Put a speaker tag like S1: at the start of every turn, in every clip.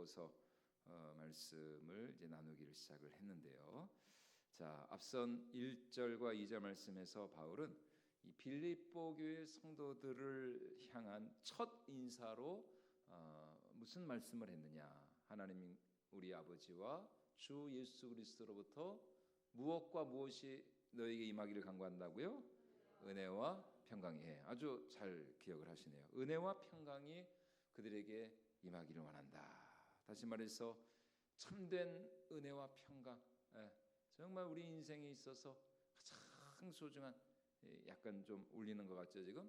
S1: 바꿔서 말씀을 이제 나누기를 시작을 했는데요. 자, 앞선 1절과 2절 말씀에서 바울은 이 빌립보 교회 성도들을 향한 첫 인사로 무슨 말씀을 했느냐? 하나님 우리 아버지와 주 예수 그리스도로부터 무엇과 무엇이 너에게 임하기를 간구한다고요? 은혜와 평강이. 아주 잘 기억을 하시네요. 은혜와 평강이 그들에게 임하기를 원한다. 다시 말해서 참된 은혜와 평강, 정말 우리 인생에 있어서 가장 소중한, 약간 좀 울리는 것 같죠 지금?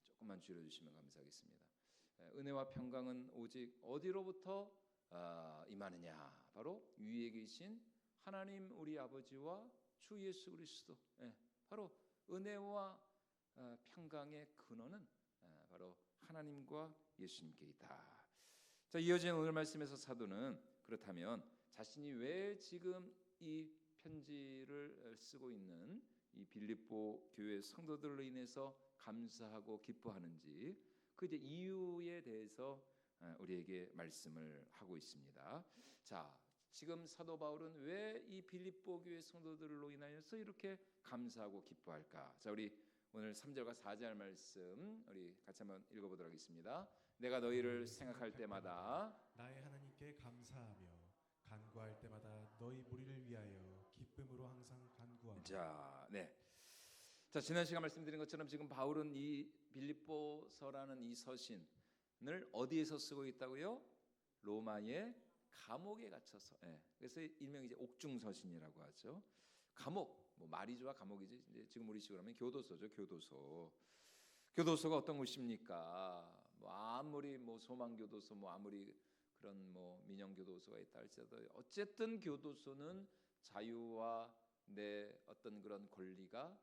S1: 조금만 줄여주시면 감사하겠습니다. 은혜와 평강은 오직 어디로부터 임하느냐? 바로 위에 계신 하나님 우리 아버지와 주 예수 그리스도. 바로 은혜와 평강의 근원은 바로 하나님과 예수님께 있다. 자, 이어진 오늘 말씀에서 사도는 그렇다면 자신이 왜 지금 이 편지를 쓰고 있는 이 빌립보 교회 성도들로 인해서 감사하고 기뻐하는지 그 이제 이유에 대해서 우리에게 말씀을 하고 있습니다. 자, 지금 사도 바울은 왜 이 빌립보 교회 성도들로 인하여서 이렇게 감사하고 기뻐할까? 자, 우리 오늘 3절과 4절 말씀 우리 같이 한번 읽어보도록 하겠습니다. 내가 너희를 생각할 때마다
S2: 나의 하나님께 감사하며 간구할 때마다 너희 무리를 위하여 기쁨으로 항상 간구하고.
S1: 자, 자, 지난 시간 말씀드린 것처럼 지금 바울은 이 빌립보서라는 이 서신을 어디에서 쓰고 있다고요? 로마의 감옥에 갇혀서. 그래서 일명 이제 옥중서신이라고 하죠. 감옥, 뭐 말이 좋아 감옥이지. 이제 지금 우리식으로 하면 교도소죠, 교도소. 교도소가 어떤 곳입니까? 뭐 아무리 뭐 소망교도소, 뭐 아무리 그런 뭐 민영교도소가 있다 할지라도 어쨌든 교도소는 자유와 내 어떤 그런 권리가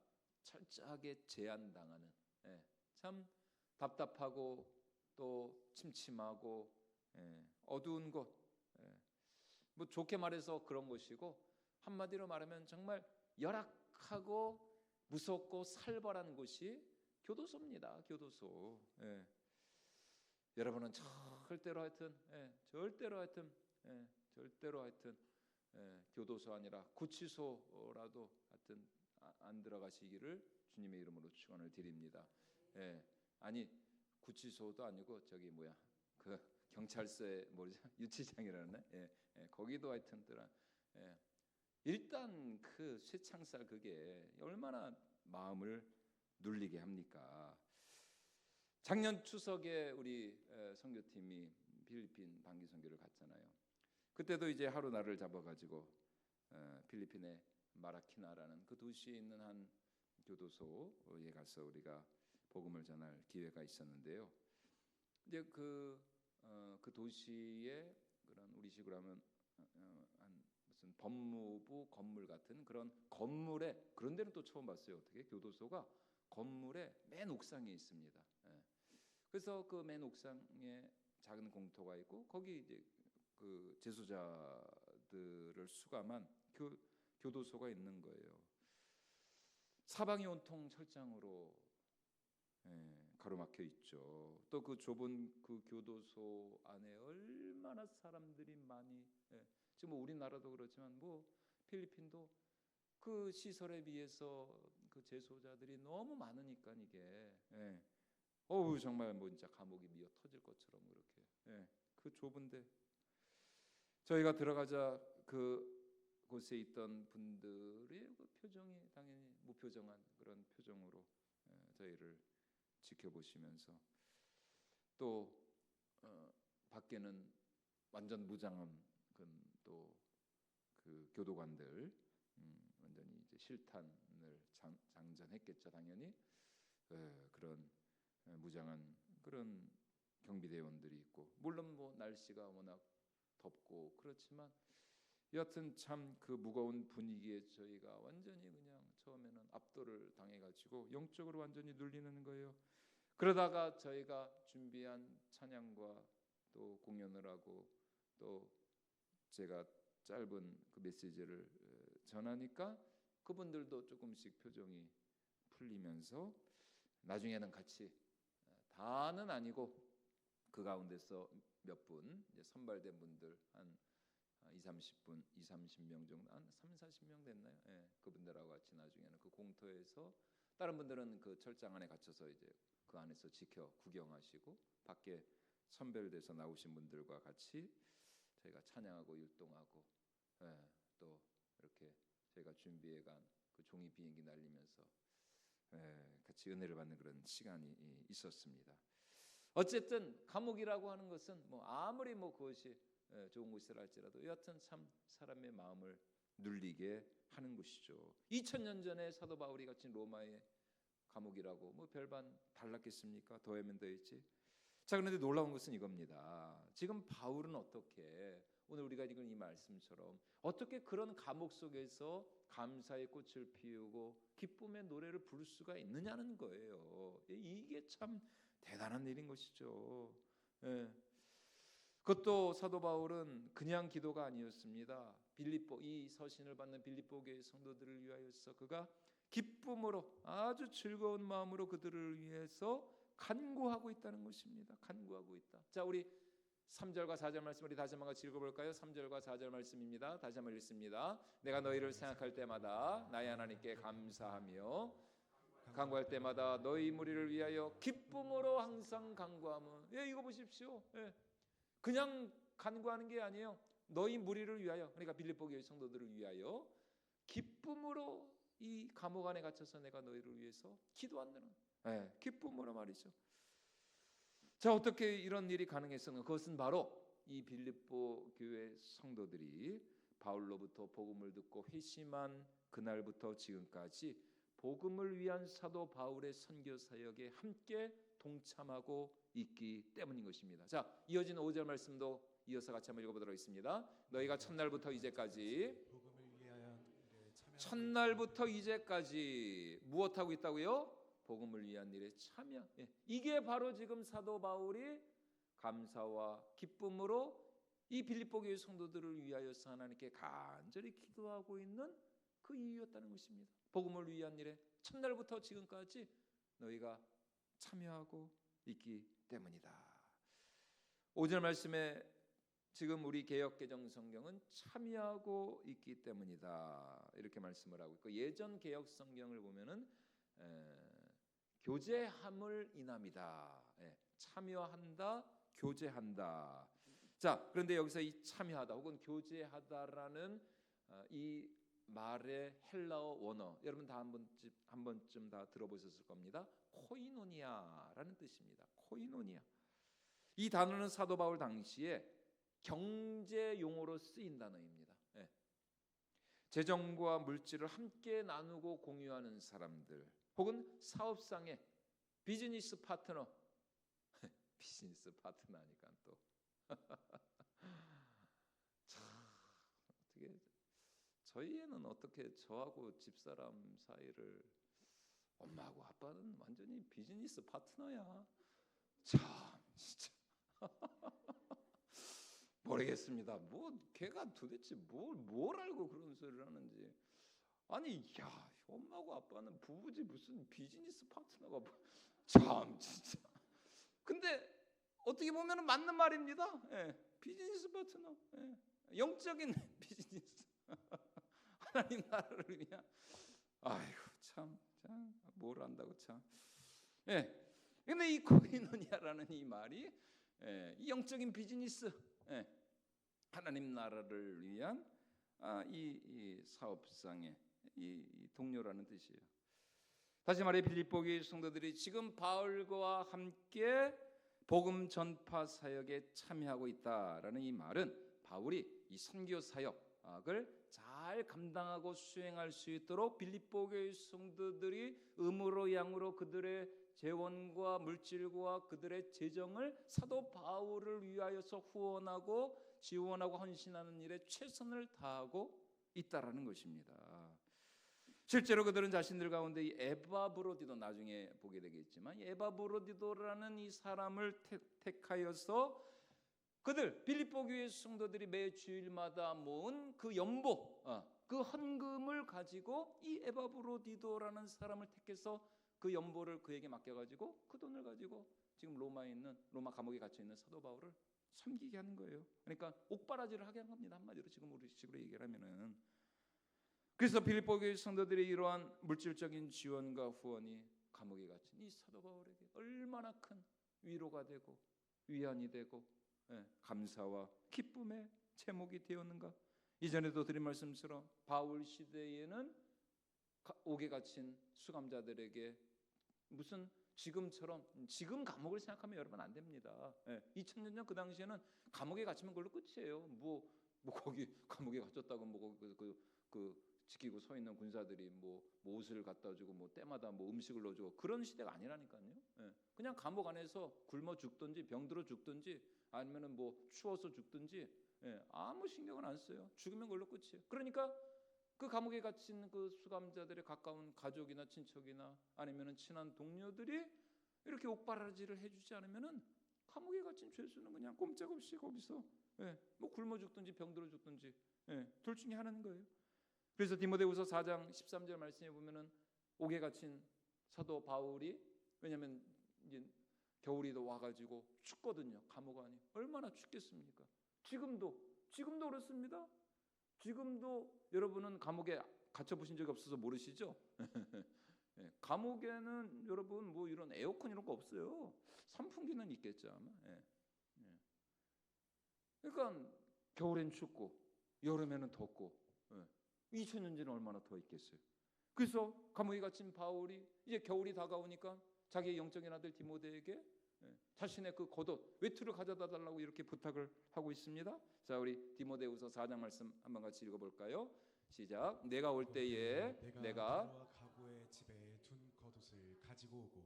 S1: 철저하게 제한당하는, 참 답답하고 또 침침하고 어두운 곳, 뭐 좋게 말해서 그런 곳이고 한마디로 말하면 정말 열악하고 무섭고 살벌한 곳이 교도소입니다. 교도소. 여러분은 절대로 하여튼 교도소 아니라 구치소라도 하여튼 안 들어가시기를 주님의 이름으로 축원을 드립니다. 아니 구치소도 아니고 저기 그 경찰서에 뭐죠? 유치장이라네. 거기도 하여튼 일단 그 쇠창살 그게 얼마나 마음을 눌리게 합니까? 작년 추석에 우리 선교팀이 필리핀 단기 선교를 갔잖아요. 그때도 이제 하루 날을 잡아가지고 필리핀의 마라키나라는 그 도시에 있는 한 교도소에 가서 우리가 복음을 전할 기회가 있었는데요. 이제 그 도시의 그런 우리식으로 하면 한 무슨 법무부 건물 같은 그런 건물에, 그런 데는 또 처음 봤어요. 어떻게 교도소가 건물의 맨 옥상에 있습니다. 그래서 그 맨 옥상에 작은 공터가 있고 거기 이제 그 재소자들을 수감한 교도소가 있는 거예요. 사방이 온통 철장으로 가로막혀 있죠. 또 그 좁은 그 교도소 안에 얼마나 사람들이 많이, 지금 뭐 우리나라도 그렇지만 뭐 필리핀도 그 시설에 비해서 그 재소자들이 너무 많으니까 이게 정말 뭐 진짜 감옥이 미어 터질 것처럼 그렇게 그 좁은데 저희가 들어가자 그 곳에 있던 분들의 그 표정이 당연히 무표정한 그런 표정으로 저희를 지켜보시면서 또 밖에는 완전 무장한 또 그 교도관들 완전히 이제 실탄을 장전했겠죠 당연히. 그런 무장한 그런 경비대원들이 있고 물론 뭐 날씨가 워낙 덥고 그렇지만 여하튼 참 그 무거운 분위기에 저희가 완전히 그냥 처음에는 압도를 당해가지고 영적으로 완전히 눌리는 거예요. 그러다가 저희가 준비한 찬양과 또 공연을 하고 또 제가 짧은 그 메시지를 전하니까 그분들도 조금씩 표정이 풀리면서 나중에는 같이, 다는 아니고 그 가운데서 몇 분 이제 선발된 분들 한 2, 30분, 2, 30명 정도, 한 3, 40명 됐나요? 예, 그분들하고 같이 나중에는 그 공터에서 다른 분들은 그 철장 안에 갇혀서 이제 그 안에서 지켜 구경하시고 밖에 선별돼서 나오신 분들과 같이 저희가 찬양하고 율동하고 예, 또 이렇게 저희가 준비해간 그 종이 비행기 날리면서 같이 은혜를 받는 그런 시간이 있었습니다. 어쨌든 감옥이라고 하는 것은 뭐 아무리 뭐 그것이 좋은 곳이라 할지라도 여하튼 참 사람의 마음을 눌리게 하는 곳이죠. 2000년 전에 사도 바울이 갇힌 로마의 감옥이라고 뭐 별반 달랐겠습니까? 더하면 더했지. 자, 그런데 놀라운 것은 이겁니다. 지금 바울은 어떻게 오늘 우리가 읽은 이 말씀처럼 어떻게 그런 감옥 속에서 감사의 꽃을 피우고 기쁨의 노래를 부를 수가 있느냐는 거예요. 이게 참 대단한 일인 것이죠. 예. 그것도 사도 바울은 그냥 기도가 아니었습니다. 빌립보 이 서신을 받는 빌립보 교회 성도들을 위하여서 그가 기쁨으로 아주 즐거운 마음으로 그들을 위해서 간구하고 있다는 것입니다. 간구하고 있다. 자, 우리 3절과 4절 말씀 우리 다시 한번 같이 읽어볼까요? 3절과 4절 말씀입니다. 다시 한번 읽습니다. 내가 너희를 생각할 때마다 나의 하나님께 감사하며 간구할 때마다 너희 무리를 위하여 기쁨으로 항상 간구하며. 예, 이거 보십시오. 예. 그냥 간구하는 게 아니에요. 너희 무리를 위하여, 그러니까 빌립보 교회 성도들을 위하여 기쁨으로 이 감옥 안에 갇혀서 내가 너희를 위해서 기도한다는 기쁨으로 말이죠. 자, 어떻게 이런 일이 가능했었는가? 그것은 바로 이 빌립보 교회 성도들이 바울로부터 복음을 듣고 회심한 그날부터 지금까지 복음을 위한 사도 바울의 선교 사역에 함께 동참하고 있기 때문인 것입니다. 자, 이어진 5절 말씀도 이어서 같이 한번 읽어보도록 하겠습니다. 너희가 첫날부터 이제까지 무엇하고 있다고요? 복음을 위한 일에 참여. 이게 바로 지금 사도 바울이 감사와 기쁨으로 이 빌립보 교회 성도들을 위하여서 하나님께 간절히 기도하고 있는 그 이유였다는 것입니다. 복음을 위한 일에 첫날부터 지금까지 너희가 참여하고 있기 때문이다. 5절 말씀에 지금 우리 개역개정 성경은 참여하고 있기 때문이다 이렇게 말씀을 하고 있고, 예전 개역 성경을 보면은 교제함을 인함이다. 참여한다, 교제한다. 자, 그런데 여기서 이 참여하다 혹은 교제하다라는 이 말의 헬라어 원어 여러분 다 한 번쯤 다 들어보셨을 겁니다. 코이노니아라는 뜻입니다. 코이노니아. 이 단어는 사도 바울 당시에 경제 용어로 쓰인 단어입니다. 재정과 물질을 함께 나누고 공유하는 사람들 혹은 사업상의 비즈니스 파트너 비즈니스 파트너니까 또 참 어떻게 저희 애는 어떻게 저하고 집사람 사이를 엄마하고 아빠는 완전히 비즈니스 파트너야. 참 진짜 모르겠습니다. 뭐 걔가 도대체 뭘 알고 그런 소리를 하는지. 아니 야 엄마하고 아빠는 부부지 무슨 비즈니스 파트너가 참 진짜. 근데 어떻게 보면 맞는 말입니다. 비즈니스 파트너, 영적인 비즈니스. 하나님 나라를 위한. 아이고 참 뭘 안다고 참. 근데 이 코이노니아라는 이 말이 이 영적인 비즈니스, 하나님 나라를 위한 이 사업상의 이 동료라는 뜻이에요. 다시 말해 빌립보 교회 성도들이 지금 바울과 함께 복음 전파 사역에 참여하고 있다라는 이 말은 바울이 이 선교 사역을 잘 감당하고 수행할 수 있도록 빌립보 교회 성도들이 음으로 양으로 그들의 재원과 물질과 그들의 재정을 사도 바울을 위하여서 후원하고 지원하고 헌신하는 일에 최선을 다하고 있다라는 것입니다. 실제로 그들은 자신들 가운데 이 에바브로디도 나중에 보게 되겠지만 에바브로디도라는 이 사람을 택하여서 그들 빌립보 교회 성도들이 매 주일마다 모은 그 연보, 그 헌금을 가지고 이 에바브로디도라는 사람을 택해서 그 연보를 그에게 맡겨가지고 그 돈을 가지고 지금 로마 감옥에 갇혀 있는 사도 바울을 섬기게 하는 거예요. 그러니까 옥바라지를 하게 한 겁니다. 한마디로 지금 우리 식으로 얘기를 하면은. 그래서 빌립보 교회 성도들의 이러한 물질적인 지원과 후원이 감옥에 갇힌 이 사도 바울에게 얼마나 큰 위로가 되고 위안이 되고 감사와 기쁨의 제목이 되었는가. 이전에도 드린 말씀처럼 바울 시대에는 옥에 갇힌 수감자들에게 무슨 지금처럼 지금 감옥을 생각하면 여러분 안 됩니다. 2000년 전 그 당시에는 감옥에 갇히면 그걸로 끝이에요. 뭐 거기 감옥에 갇혔다고 뭐 그 지키고 서 있는 군사들이 뭐 옷을 갖다 주고 뭐 때마다 뭐 음식을 넣어주고 그런 시대가 아니라니까요. 그냥 감옥 안에서 굶어 죽든지 병들어 죽든지 아니면은 뭐 추워서 죽든지 아무 신경을 안 써요. 죽으면 그걸로 끝이에요. 그러니까 그 감옥에 갇힌 그 수감자들의 가까운 가족이나 친척이나 아니면은 친한 동료들이 이렇게 옥바라지를 해주지 않으면은 감옥에 갇힌 죄수는 그냥 꼼짝없이 거기서 뭐 굶어 죽든지 병들어 죽든지 둘 중에 하나인 거예요. 그래서 디모데후서 4장 13절 말씀에 보면은 옥에 갇힌 사도 바울이 왜냐하면 이제 겨울이 더 와가지고 춥거든요. 감옥 안이 얼마나 춥겠습니까? 지금도 그렇습니다. 지금도 여러분은 감옥에 갇혀 보신 적이 없어서 모르시죠? 감옥에는 여러분 뭐 이런 에어컨 이런 거 없어요. 선풍기는 있겠죠 아마. 그러니까 겨울엔 춥고 여름에는 덥고 2000년 전에 얼마나 더 있겠어요. 그래서 감옥에 갇힌 바울이 이제 겨울이 다가오니까 자기의 영적인 아들 디모데에게 자신의 그 겉옷 외투를 가져다 달라고 이렇게 부탁을 하고 있습니다. 자, 우리 디모데후서 4장 말씀 한번 같이 읽어볼까요? 시작. 내가 올 때에 내가
S2: 가루와 가구의 집에 둔 겉옷을 가지고 오고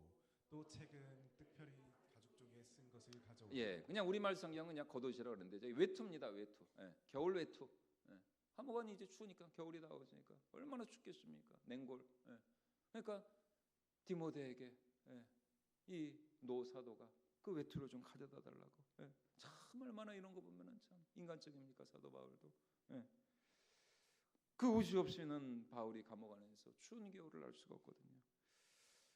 S2: 또 책은 특별히 가죽 쪽에 쓴 것을 가져오고.
S1: 그냥 우리말 성경은 그냥 겉옷이라고 그러는데 저기 외투입니다. 외투. 겨울 외투. 감옥 안이 이제 추우니까 겨울이 다가오니까 얼마나 춥겠습니까? 냉골. 그러니까 디모데에게 이 노사도가 그 외투를 좀 가져다 달라고. 참 얼마나 이런 거 보면은 참 인간적입니까 사도 바울도. 그 옷이 없이는 바울이 감옥 안에서 추운 겨울을 알 수가 없거든요.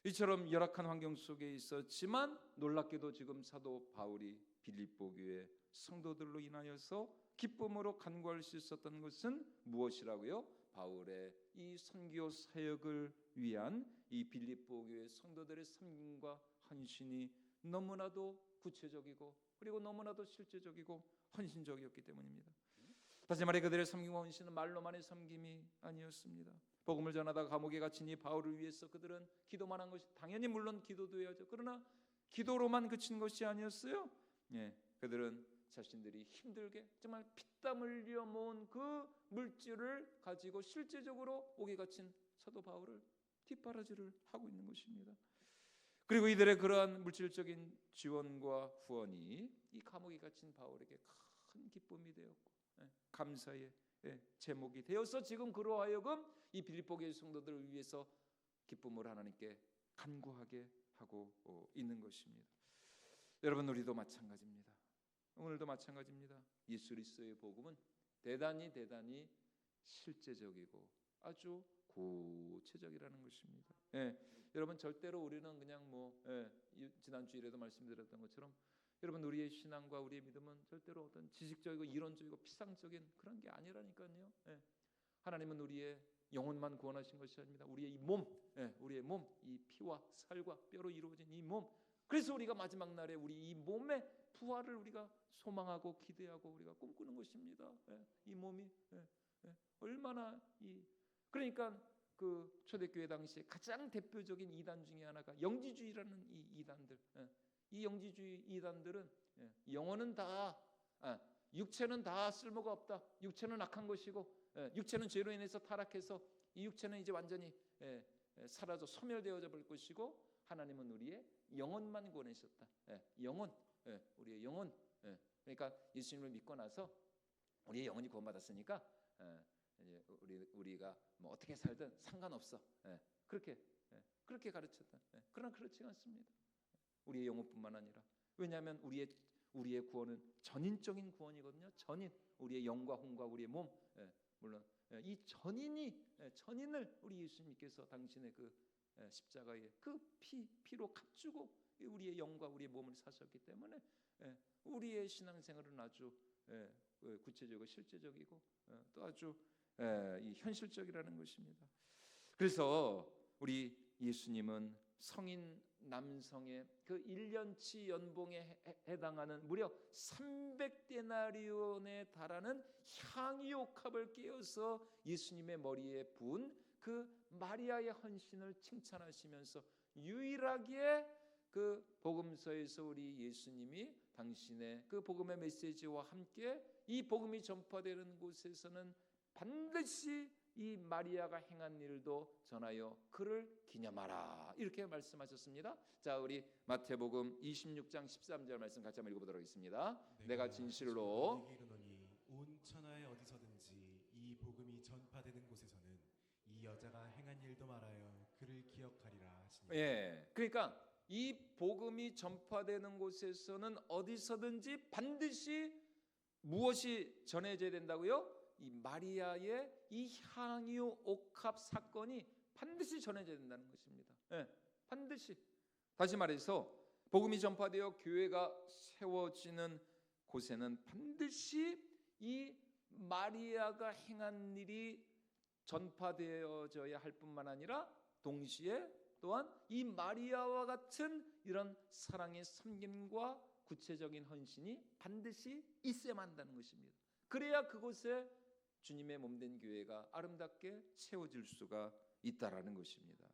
S1: 이처럼 열악한 환경 속에 있었지만 놀랍게도 지금 사도 바울이 빌립보 교회 성도들로 인하여서 기쁨으로 간구할 수 있었던 것은 무엇이라고요? 바울의 이 선교 사역을 위한 이 빌립보 교회 성도들의 섬김과 헌신이 너무나도 구체적이고 그리고 너무나도 실제적이고 헌신적이었기 때문입니다. 다시 말해 그들의 섬김과 헌신은 말로만의 섬김이 아니었습니다. 복음을 전하다가 감옥에 갇힌 이 바울을 위해서 그들은 기도만 한 것이 당연히 물론 기도도 해야죠. 그러나 기도로만 그친 것이 아니었어요. 그들은 자신들이 힘들게 정말 피땀 흘려 모은 그 물질을 가지고 실제적으로 옥에 갇힌 사도 바울을 뒷바라지를 하고 있는 것입니다. 그리고 이들의 그러한 물질적인 지원과 후원이 이 감옥에 갇힌 바울에게 큰 기쁨이 되었고 감사의 제목이 되어서 지금 그로 하여금 이 빌립보 교회 성도들을 위해서 기쁨을 하나님께 간구하게 하고 있는 것입니다. 여러분 우리도 마찬가지입니다. 오늘도 마찬가지입니다. 예수 그리스도의 복음은 대단히 실제적이고 아주 구체적이라는 것입니다. 여러분 절대로 우리는 그냥 지난 주일에도 말씀드렸던 것처럼 여러분 우리의 신앙과 우리의 믿음은 절대로 어떤 지식적이고 이론적이고 피상적인 그런 게 아니라니까요. 하나님은 우리의 영혼만 구원하신 것이 아닙니다. 우리의 이 몸, 우리의 몸, 이 피와 살과 뼈로 이루어진 이 몸. 그래서 우리가 마지막 날에 우리 이 몸의 부활을 우리가 소망하고 기대하고 우리가 꿈꾸는 것입니다. 이 몸이 얼마나 그러니까 그 초대교회 당시에 가장 대표적인 이단 중에 하나가 영지주의라는 이 이단들. 이 영지주의 이단들은 영혼은 다 육체는 다 쓸모가 없다. 육체는 악한 것이고 육체는 죄로 인해서 타락해서 이 육체는 이제 완전히 사라져 소멸되어져 볼 것이고 하나님은 우리의 영혼만 구원하셨다. 영혼, 우리의 영혼. 그러니까 예수님을 믿고 나서 우리의 영혼이 구원받았으니까 이제 우리가 뭐 어떻게 살든 상관없어. 그렇게 가르쳤다. 그러나 그렇지 않습니다. 우리의 영혼뿐만 아니라 왜냐하면 우리의 구원은 전인적인 구원이거든요. 전인, 우리의 영과 혼과 우리의 몸. 물론 이 전인을 우리 예수님께서 당신의 그 십자가에 그 피로 값주고 우리의 영과 우리의 몸을 사셨기 때문에 우리의 신앙생활은 아주 구체적이고 실제적이고 또 아주 이 현실적이라는 것입니다. 그래서 우리 예수님은 성인 남성의 그 1년치 연봉에 해당하는 무려 300데나리온에 달하는 향유옥합을 깨어서 예수님의 머리에 부은 그 마리아의 헌신을 칭찬하시면서 유일하게 그 복음서에서 우리 예수님이 당신의 그 복음의 메시지와 함께 이 복음이 전파되는 곳에서는 반드시 이 마리아가 행한 일도 전하여 그를 기념하라 이렇게 말씀하셨습니다. 자, 우리 마태복음 26장 13절 말씀 같이 한번 읽어보도록 하겠습니다. 내가 진실로
S2: 너희에게 이르노니 온 천하에 어디서든지 이 복음이 전파되는 곳에서는 이 여자가 행한 일도 말하여 그를 기억하리라 하시니.
S1: 그러니까 이 복음이 전파되는 곳에서는 어디서든지 반드시 무엇이 전해져야 된다고요? 이 마리아의 이 향유 옥합 사건이 반드시 전해져야 된다는 것입니다. 반드시. 다시 말해서 복음이 전파되어 교회가 세워지는 곳에는 반드시 이 마리아가 행한 일이 전파되어져야 할 뿐만 아니라 동시에 또한 이 마리아와 같은 이런 사랑의 섬김과 구체적인 헌신이 반드시 있어야만 한다는 것입니다. 그래야 그곳에 주님의 몸된 교회가 아름답게 세워질 수가 있다라는 것입니다.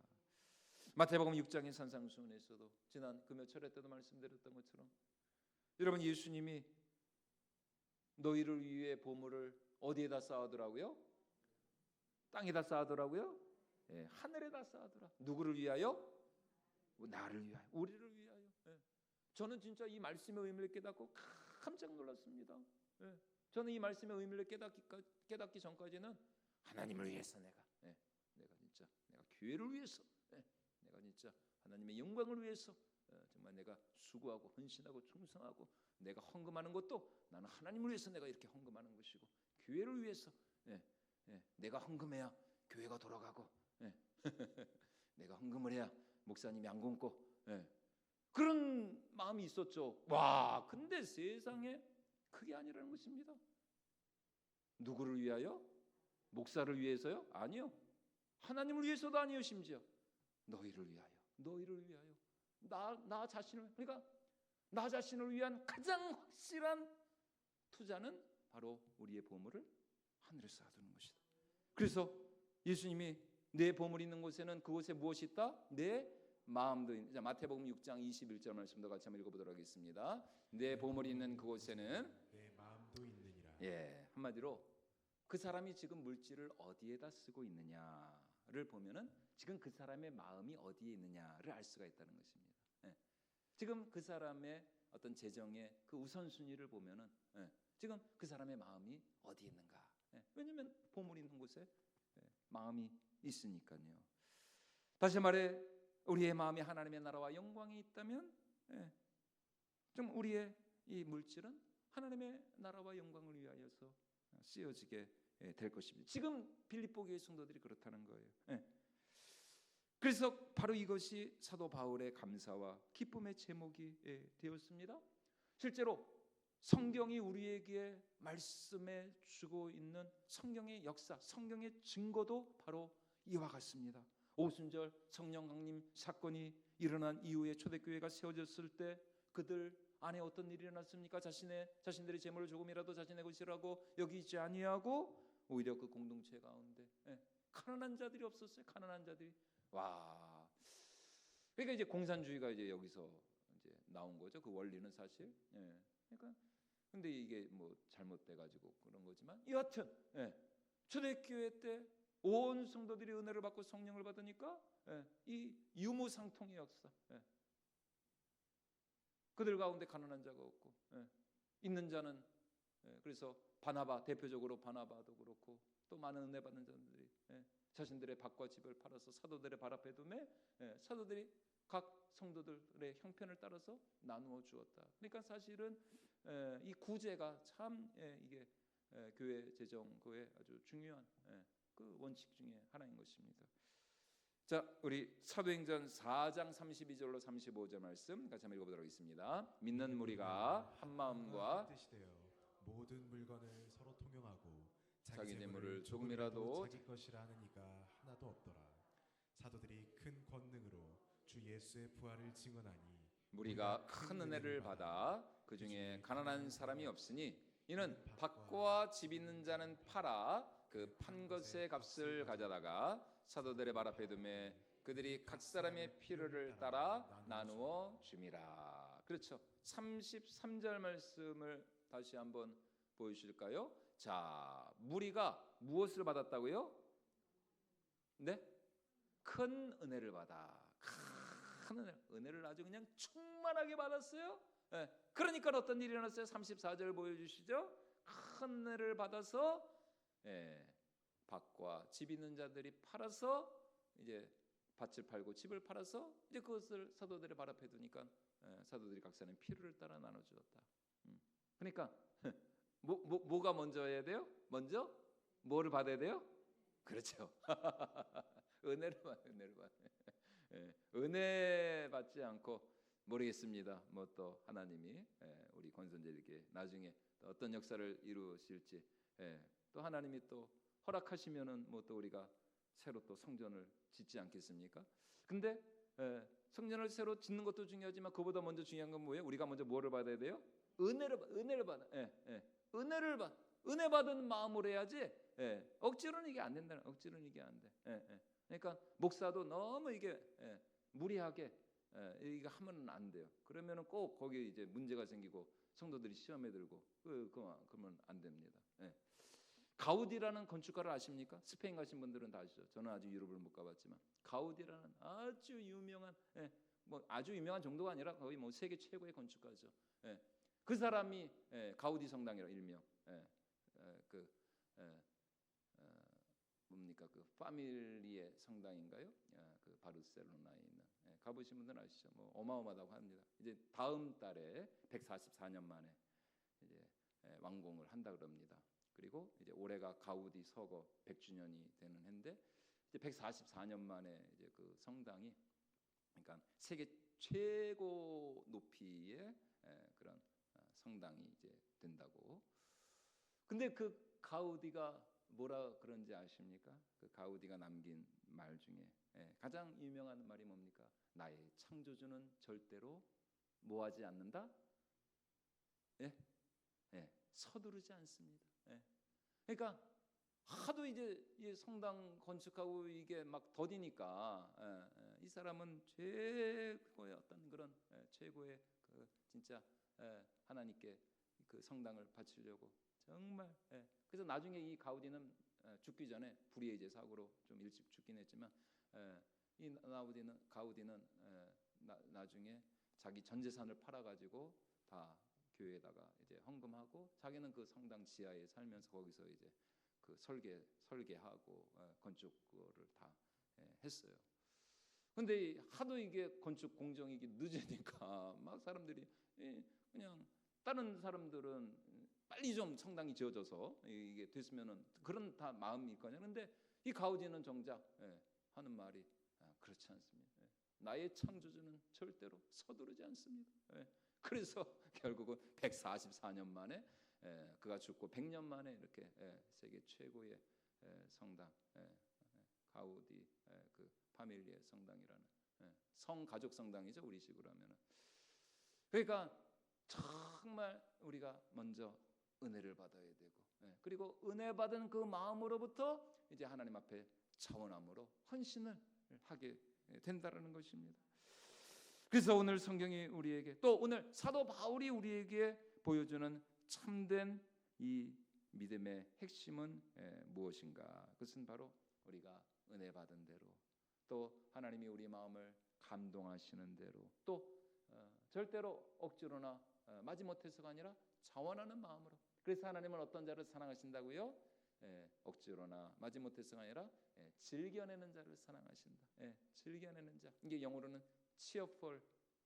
S1: 마태복음 6장의 산상수훈에서도 지난 금요철에 때도 말씀드렸던 것처럼 여러분 예수님이 너희를 위해 보물을 어디에다 쌓아두라고요? 땅에다 쌓아두라고요? 하늘에다 쌓아두라. 누구를 위하여? 나를 위하여, 우리를 위하여. 저는 진짜 이 말씀의 의미를 깨닫고 깜짝 놀랐습니다. 저는 이 말씀의 의미를 깨닫기 전까지는 하나님을 위해서 내가 진짜 내가 교회를 위해서 내가 진짜 하나님의 영광을 위해서 정말 내가 수고하고 헌신하고 충성하고 내가 헌금하는 것도 나는 하나님을 위해서 내가 이렇게 헌금하는 것이고 교회를 위해서 내가 헌금해야 교회가 돌아가고 내가 헌금을 해야 목사님이 안 굶고 그런 마음이 있었죠. 와, 근데 세상에 그게 아니라는 것입니다. 누구를 위하여? 목사를 위해서요? 아니요. 하나님을 위해서도 아니요. 심지어 너희를 위하여, 너희를 위하여. 나 자신을, 그러니까 나 자신을 위한 가장 확실한 투자는 바로 우리의 보물을 하늘에 쌓아두는 것이다. 그래서 예수님이 내 보물 있는 곳에는 그곳에 무엇이 있다? 내 마음도 있다. 마태복음 6장 21절 말씀도 같이 한번 읽어보도록 하겠습니다. 내 보물이 있는 그곳에는
S2: 내 마음도 있느니라.
S1: 한마디로 그 사람이 지금 물질을 어디에다 쓰고 있느냐를 보면은 지금 그 사람의 마음이 어디에 있느냐를 알 수가 있다는 것입니다. 지금 그 사람의 어떤 재정의 그 우선순위를 보면은 지금 그 사람의 마음이 어디에 있는가. 왜냐하면 보물 있는 곳에 마음이 있으니까요. 다시 말해 우리의 마음이 하나님의 나라와 영광이 있다면 좀 우리의 이 물질은 하나님의 나라와 영광을 위하여서 쓰여지게 될 것입니다. 지금 빌립보 교회 성도들이 그렇다는 거예요. 그래서 바로 이것이 사도 바울의 감사와 기쁨의 제목이 되었습니다. 실제로 성경이 우리에게 말씀해 주고 있는 성경의 역사, 성경의 증거도 바로 이와 같습니다. 오순절 성령 강림 사건이 일어난 이후에 초대교회가 세워졌을 때 그들 안에 어떤 일이 일어났습니까? 자신들의 재물을 조금이라도 자신의 것이라고 여기지 아니하고 오히려 그 공동체 가운데 가난한 자들이 없었어요. 가난한 자들이. 와. 그러니까 이제 공산주의가 이제 여기서 이제 나온 거죠. 그 원리는 사실. 그러니까 근데 이게 뭐 잘못돼 가지고 그런 거지만 여하튼 초대교회 때 온 성도들이 은혜를 받고 성령을 받으니까 이 유무상통의 역사. 그들 가운데 가난한 자가 없고 있는 자는 그래서 바나바 대표적으로 바나바도 그렇고 또 많은 은혜 받는 자들이 자신들의 밭과 집을 팔아서 사도들의 발 앞에 두매 사도들이 각 성도들의 형편을 따라서 나누어 주었다. 그러니까 사실은 이 구제가 참 이게 교회 재정의 아주 중요한 그 원칙 중에 하나인 것입니다. 자, 우리 사도행전 4장 32절로 35절 말씀 같이 한번 읽어보도록 하겠습니다. 믿는 무리가 한 마음과
S2: 한 뜻이 되어 모든 물건을 서로 통용하고
S1: 자기 재물을 조금이라도
S2: 자기 것이라 하는 이가 하나도 없더라. 사도들이 큰 권능으로 주 예수의 부활을 증언하니
S1: 무리가 큰 은혜를 받아 그 중에 가난한 사람이 없으니 이는 밭과 집 있는 자는 팔아 그 판 것의 값을 가져다가 사도들의 발 앞에 두매 그들이 각 사람의 필요를 따라 나누어 줌이라. 그렇죠. 33절 말씀을 다시 한번 보여주실까요? 자, 무리가 무엇을 받았다고요? 네? 큰 은혜를 받아. 큰 은혜를 아주 그냥 충만하게 받았어요. 예. 그러니까 어떤 일이 일어났어요? 34절 보여주시죠. 큰 은혜를 받아서 밭과 집 있는 자들이 팔아서 이제 밭을 팔고 집을 팔아서 이제 그것을 사도들의 발 앞에 두니까 사도들이 각 사람의 필요를 따라 나눠주었다. 그러니까 뭐가 먼저 해야 돼요? 먼저 뭐를 받아야 돼요? 그렇죠. 은혜를 받. 은혜 받지 않고 모르겠습니다. 뭐 또 하나님이 우리 권선재에게 나중에 또 어떤 역사를 이루실지 또 하나님이 또 허락하시면은 뭐 또 우리가 새로 또 성전을 짓지 않겠습니까? 근데 성전을 새로 짓는 것도 중요하지만 그보다 먼저 중요한 건 뭐예요? 우리가 먼저 뭐를 받아야 돼요? 은혜를 받아. 은혜를 받. 은혜 받은 마음으로 해야지. 억지로는 이게 안 된다는. 억지로는 이게 안 돼. 그러니까 목사도 너무 이게 무리하게 이게 하면 안 돼요. 그러면은 꼭 거기에 이제 문제가 생기고 성도들이 시험에 들고 그러면 안 됩니다. 가우디라는 건축가를 아십니까? 스페인 가신 분들은 다 아시죠. 저는 아직 유럽을 못 가봤지만 가우디라는 아주 유명한 뭐 아주 유명한 정도가 아니라 거의 뭐 세계 최고의 건축가죠. 그 사람이 가우디 성당이라 일명 뭡니까 그 파밀리에 성당인가요? 그 바르셀로나에 있는 가보신 분들은 아시죠? 뭐 어마어마하다고 합니다. 이제 다음 달에 144년 만에 이제 완공을 한다 그럽니다. 그리고 이제 올해가 가우디 서거 100주년이 되는 해인데 이제 144년 만에 이제 그 성당이 그러니까 세계 최고 높이의 그런 성당이 이제 된다고. 근데 그 가우디가 뭐라 그런지 아십니까? 그 가우디가 남긴 말 중에 가장 유명한 말이 뭡니까? 나의 창조주는 절대로 뭐하지 않는다? 서두르지 않습니다. 그러니까 하도 이제 이 성당 건축하고 이게 막 더디니까 이 사람은 최고의 어떤 그런 최고의 그 진짜 하나님께 그 성당을 바치려고 정말 그래서 나중에 이 가우디는 죽기 전에 불의의 이제 사고로 좀 일찍 죽긴 했지만 이 가우디는 나중에 자기 전 재산을 팔아가지고 다 교회에다가 이제 헌금하고 자기는 그 성당 지하에 살면서 거기서 이제 그 설계하고 건축을 다 했어요. 근데 하도 이게 건축 공정이 늦으니까 막 사람들이 그냥 다른 사람들은 빨리 좀 성당이 지어져서 이게 됐으면은 그런 다 마음이 있거든요. 근데 이 가우디는 정작 하는 말이 그렇지 않습니다. 나의 창조주는 절대로 서두르지 않습니다. 그래서 결국은 144년 만에 그가 죽고 100년 만에 이렇게 세계 최고의 성당 가우디 그 파밀리에 성당이라는 성가족 성당이죠 우리식으로 하면은. 그러니까 정말 우리가 먼저 은혜를 받아야 되고 그리고 은혜 받은 그 마음으로부터 이제 하나님 앞에 자원함으로 헌신을 하게 된다라는 것입니다. 그래서 오늘 성경이 우리에게 또 오늘 사도 바울이 우리에게 보여주는 참된 이 믿음의 핵심은 무엇인가? 그것은 바로 우리가 은혜 받은 대로 또 하나님이 우리 마음을 감동하시는 대로 또 절대로 억지로나 마지못해서가 아니라 자원하는 마음으로. 그래서 하나님은 어떤 자를 사랑하신다고요? 억지로나 마지못해서가 아니라 즐겨내는 자를 사랑하신다. 즐겨내는 자. 이게 영어로는 cheerful,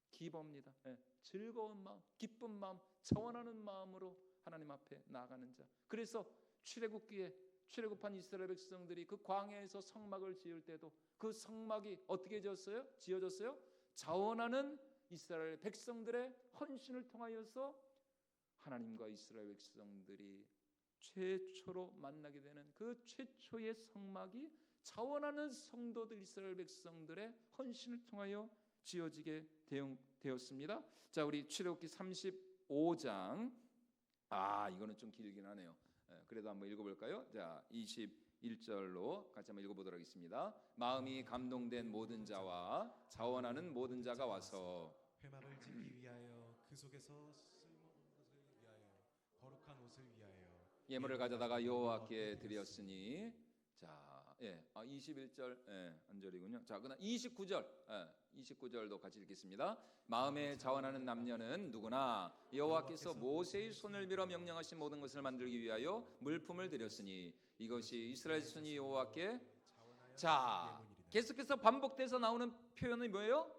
S1: 기범입니다. 즐거운 마음, 기쁜 마음, 자원하는 마음으로 하나님 앞에 나아가는 자. 그래서 출애굽기에 출애굽한 이스라엘 백성들이 그 광야에서 성막을 지을 때도 그 성막이 어떻게 지어졌어요? 자원하는 이스라엘 백성들의 헌신을 통하여서 하나님과 이스라엘 백성들이 최초로 만나게 되는 그 최초의 성막이 자원하는 성도들 이스라엘 백성들의 헌신을 통하여 지어지게 되었습니다. 자, 우리 출애굽기 35장. 이거는 좀 길긴 하네요. 그래도 한번 읽어볼까요? 자, 21절로 같이 한번 읽어보도록 하겠습니다. 마음이 감동된 모든 자와 자원하는 모든 자가 와서
S2: 회막을 짓기 위하여 그 속에서 쓸모없는 것을 위하여 거룩한 옷을 위하여
S1: 예물을 가져다가 여호와께 드렸으니. 자, 21절 한 절이군요. 자, 그다음 29절. 29절도 같이 읽겠습니다. 마음에 자원하는 남녀는 누구나 여호와께서 모세의 손을 빌어 명령하신 모든 것을 만들기 위하여 물품을 드렸으니 이것이 이스라엘 자손이 여호와께. 자, 계속해서 반복돼서 나오는 표현이 뭐예요?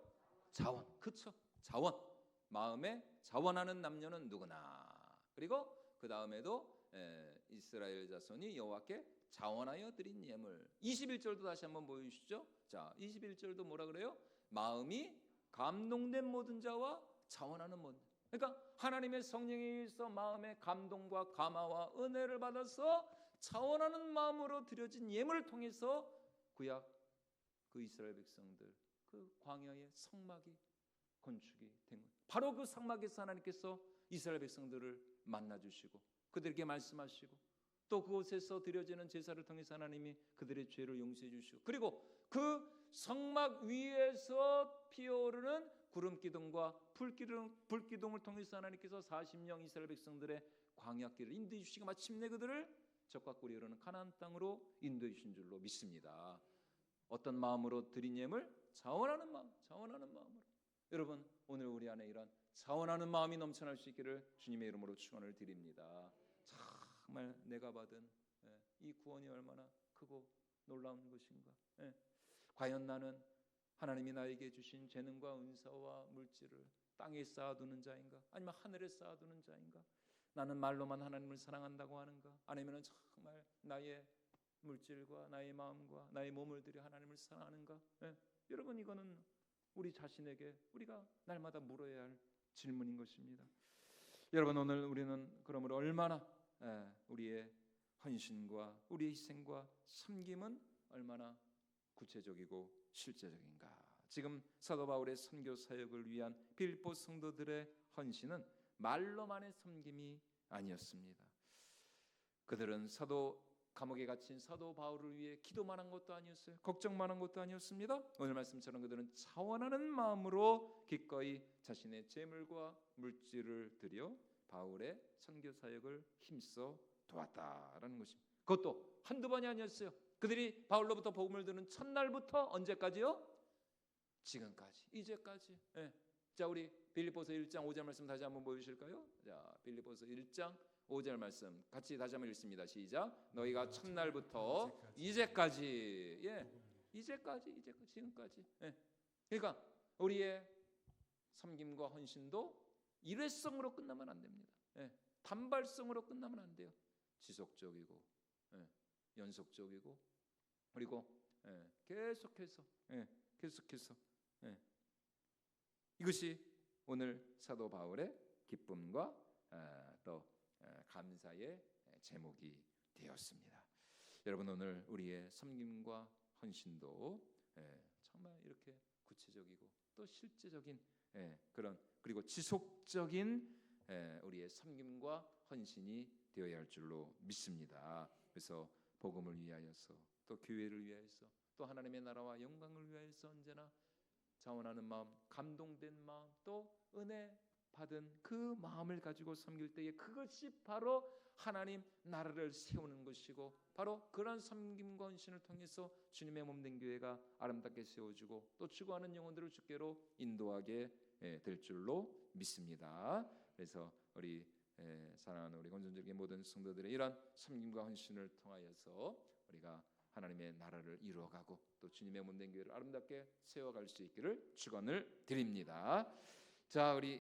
S1: 자원. 그렇죠. 자원. 마음에 자원하는 남녀는 누구나. 그리고 그 다음에도 이스라엘 자손이 여호와께 자원하여 드린 예물. 21절도 다시 한번 보여주시죠. 자, 21절도 뭐라 그래요? 마음이 감동된 모든 자와 자원하는 모든. 그러니까 하나님의 성령에 의해서 마음의 감동과 감화와 은혜를 받아서 자원하는 마음으로 드려진 예물을 통해서 구약 그 이스라엘 백성들 그 광야의 성막이 건축이 된 것. 바로 그 성막에서 하나님께서 이스라엘 백성들을 만나 주시고 그들에게 말씀하시고 또 그곳에서 드려지는 제사를 통해서 하나님이 그들의 죄를 용서해 주시고 그리고 그 성막 위에서 피어오르는 구름 기둥과 불 기둥을 통해서 하나님께서 40년 이스라엘 백성들의 광야길을 인도해 주시고 마침내 그들을 적과 꿀이 흐르는 가나안 땅으로 인도해 주신 줄로 믿습니다. 어떤 마음으로 드린 예물? 자원하는 마음, 자원하는 마음으로. 여러분, 오늘 우리 안에 이런 자원하는 마음이 넘쳐날 수 있기를 주님의 이름으로 축원을 드립니다. 정말 내가 받은 이 구원이 얼마나 크고 놀라운 것인가. 과연 나는 하나님이 나에게 주신 재능과 은사와 물질을 땅에 쌓아두는 자인가? 아니면 하늘에 쌓아두는 자인가? 나는 말로만 하나님을 사랑한다고 하는가? 아니면 정말 나의 물질과 나의 마음과 나의 몸을 들여 하나님을 사랑하는가? 여러분, 이거는 우리 자신에게 우리가 날마다 물어야 할 질문인 것입니다. 여러분, 오늘 우리는 그러므로 얼마나 우리의 헌신과 우리의 희생과 섬김은 얼마나 구체적이고 실제적인가. 지금 사도 바울의 선교 사역을 위한 빌립보 성도들의 헌신은 말로만의 섬김이 아니었습니다. 그들은 감옥에 갇힌 사도 바울을 위해 기도만 한 것도 아니었어요. 걱정만 한 것도 아니었습니다. 오늘 말씀처럼 그들은 자원하는 마음으로 기꺼이 자신의 재물과 물질을 들여 바울의 선교 사역을 힘써 도왔다라는 것입니다. 그것도 한두 번이 아니었어요. 그들이 바울로부터 복음을 듣는 첫날부터 언제까지요? 지금까지, 이제까지. 자, 우리 빌립보서 1장 5절 말씀 다시 한번 보여주실까요? 자, 빌립보서 1장 5절 말씀 같이 다시 한번 읽습니다. 시작. 너희가 첫날부터 이제까지, 이제까지, 지금까지. 그러니까 우리의 섬김과 헌신도 일회성으로 끝나면 안 됩니다. 단발성으로 끝나면 안 돼요. 지속적이고, 연속적이고, 그리고 계속해서. 이것이 오늘 사도 바울의 기쁨과 또 감사의 제목이 되었습니다. 여러분, 오늘 우리의 섬김과 헌신도 정말 이렇게 구체적이고 또 실제적인 그런 그리고 지속적인 우리의 섬김과 헌신이 되어야 할 줄로 믿습니다. 그래서 복음을 위하여서 또 교회를 위하여서 또 하나님의 나라와 영광을 위하여서 언제나 자원하는 마음, 감동된 마음, 또 은혜 받은 그 마음을 가지고 섬길 때에 그것이 바로 하나님 나라를 세우는 것이고 바로 그런 섬김과 헌신을 통해서 주님의 몸된 교회가 아름답게 세워지고 또 추구하는 영혼들을 주께로 인도하게 될 줄로 믿습니다. 그래서 우리 사랑하는 우리 건전적인 모든 성도들의 이런 섬김과 헌신을 통하여서 우리가 하나님의 나라를 이루어가고 또 주님의 몸된 교회를 아름답게 세워갈 수 있기를 축원을 드립니다. 자, 우리